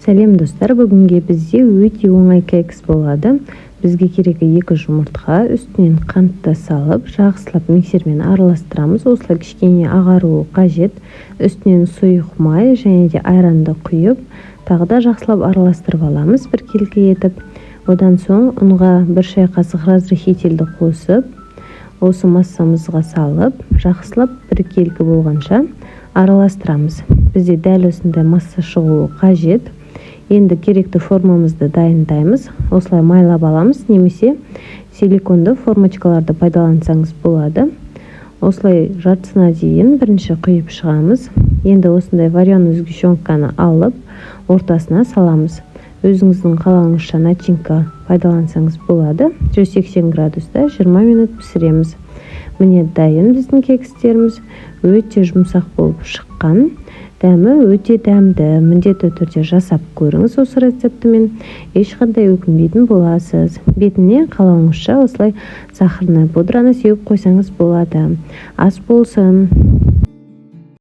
Сәлем достар, бүгінге бізде өте оңай кекс болады. Бізге керегі 2 жұмыртқа, үстінен қантты салып, жақсылап миксермен араластырамыз. Осылай кішкене ағаруы қажет. Үстінен сұйық май және де айранды құйып, тағы да жақсылап араластырып аламыз біркелкі етіп. Одан соң ұнға 1 шай қасық разрыхительді қосып, осы массамызға салып, жақсылап біркелкі болғанша араластырамыз. Бізде дәл осындай масса шығуы қажет. Енді керекті формамызды дайындаймыз. Осылай майлап аламыз, немесе силиконды формочкаларды пайдалансаңыз болады. Осылай жартысына дейін бірінші құйып шығамыз. Енді осындай вареный сгущенканы алып, ортасына саламыз. Өзіңіздің қалауыңызша начинка пайдалансаңыз болады. 180 градуста 20 минут пісіреміз. Міне дайын біздің кекстеріміз. Өте жұмсақ болып шыққан. Дәмі өте дәмді. Міндетті түрде жасап көріңіз осы рецептімен. Ешқандай өкінбейтін боласыз. Бетіне қалауыңызша осылай сахарный пудраны сеуіп қойсаңыз болады. Ас болсын.